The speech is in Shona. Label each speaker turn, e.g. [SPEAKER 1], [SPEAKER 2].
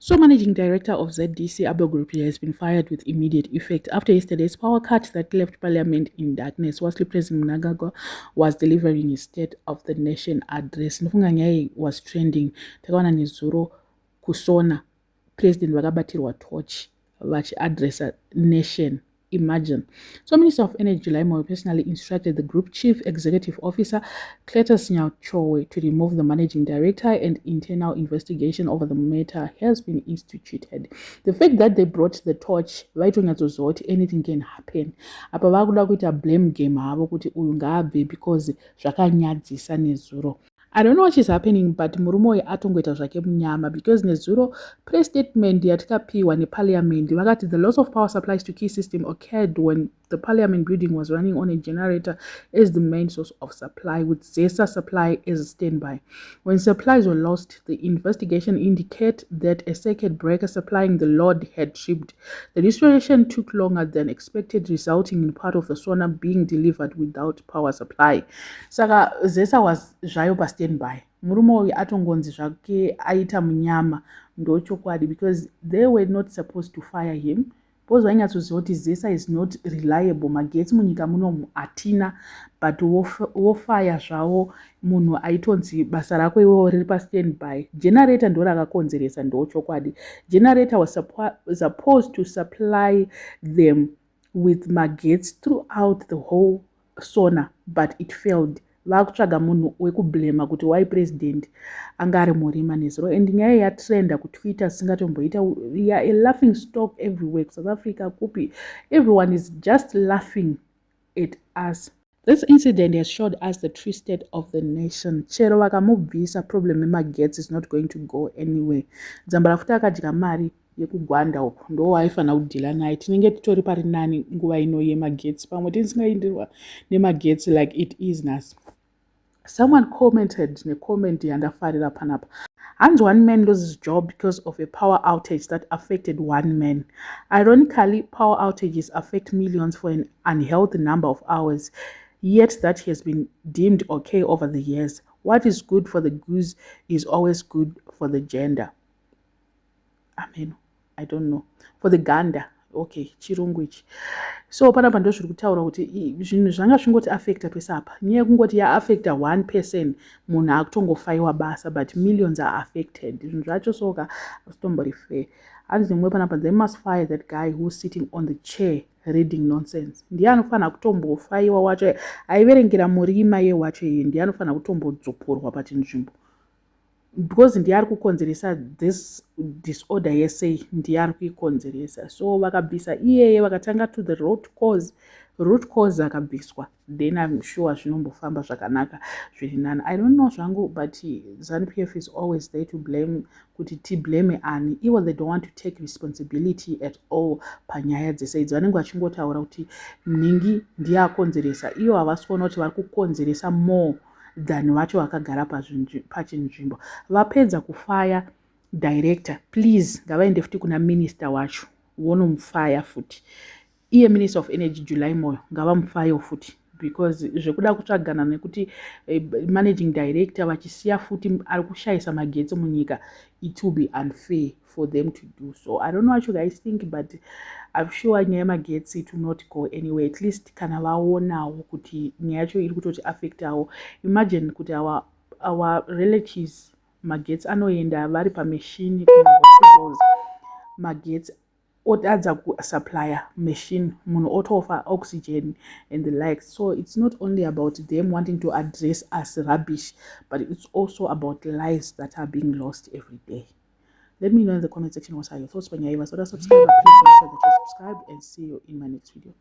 [SPEAKER 1] So, Managing Director of ZDC Abo Group has been fired with immediate effect after yesterday's power cut that left Parliament in darkness. Whilst President Mnangagwa was delivering his State of the Nation address, Nfunga was trending. Takaona nezuro kusona President vakabatirwa torch vachiadressa nation. Imagine. So, Minister of Energy July Moyo personally instructed the Group Chief Executive Officer Cletus Nyachowe to remove the Managing Director, and internal investigation over the matter has been instituted. The fact that they brought the torch, anything can happen. Apa vakuda kuita blame game havo kuti uyu ngaabve because zvakanyadzisa nezuro. I don't know what is happening, but murume uyu atongoita zvake munyama because nezuro press statement yatikapiwa neparliament vakati the loss of power supplies to key system occurred when the parliament building was running on a generator as the main source of supply, with ZESA supply as a standby. When supplies were lost, the investigation indicated that a circuit breaker supplying the load had tripped. The restoration took longer than expected, resulting in part of the sauna being delivered without power supply. Saka ZESA was zvayo pa standby. Murume uyu atongonzi zvake aita munyama ndochokwadi because they were not supposed to fire him. Because vainyatsoziva kuti ZESA is not reliable. Magetsi munyika munomu hatina, but wofaya zvavo munhu aitonzi basa rako iwewo riri pastandby. Generator ndo rakakonzeresa ndochokwadi. Generator was supposed to supply them with magetsi throughout the whole sauna, but it failed. Vakutsvaga munhu wekublema kuti why president anga ari murima nezuro, and nyaya yatrenda kutwitter singatomboita a laughing stock everywhere South Africa kupi, everyone is just laughing at us. This incident has showed us the true state of the nation. Chero vakamubvisa problem yemagetsi is not going to go anywhere. Dzambara futi akadya mari yekugwanda uko ndo waifana kudhila naye. Tinenge titori pari nani nguva ino yemagetsi pamwe tisingaenderwa nemagetsi like it is nas. Someone commented in a comment yandafarira panapa. And one man loses his job because of a power outage that affected one man. Ironically, power outages affect millions for an unhealthy number of hours, yet that has been deemed okay over the years. What is good for the goose is always good for the gender. I mean, I don't know. For the gander. Okay, chirungu ichi. So panapa ndo zviri kutaura kuti zvinhu zvanga zvingoti affecta pesapa. Nyaya kungoti affecta one person munhu akutongofaiwa basa, but millions are affected. Zvinhu zvacho soka zvitombori fair. Hanzi mwe panapa they must fire that guy who's sitting on the chair reading nonsense. Ndiye anofana kutombofaiwa wacho, aiverengera murima yewacho iyi, ndiye anofana kutombodzoporwa pachinzvimbo. Because ndiye ari kukonzeresa this disorder yese, ndiye ari kuikonzeresa. So vakabvisa iyeye vakatanga to the root cause akabviswa, then I'm sure zvinombofamba zvakanaka zviri nani. I don't know zvangu, but ZANU-PF is always there to blame, kuti tiblame ani. Ivo they don't want to take responsibility at all panyaya dzese idzi. Vanenge vachingotaura kuti mningi ndiye akonzeresa. Ivo havasi kuona kuti vari kukonzeresa more than vacho vakagara pachinzvimbo. Vapedza kufaya director, please ngavaende futi kuna minister wacho vonomufaya futi. Iye Minister of Energy July Moyo ngavamufayo futi, because zvekuda kutsvagana nekuti managing director vachisiya futi ari kushayisa magetsi munyika, it will be unfair for them to do so. I don't know what you guys think, but I'm sure nyaya magetsi it will not go anywhere. At least kana vaonawo kuti nyaya yacho iri kutoti affectawo. Imagine kuti our relatives magetsi anoenda vari pamachine kuma hospitals, magetsi otadza kusupplier machine, munhu otofa oxygen and the like. So it's not only about them wanting to address us rubbish, but it's also about lives that are being lost every day. Let me know in the comment section what are your thoughts. When you subscribe, please make sure that you subscribe, and see you in my next video.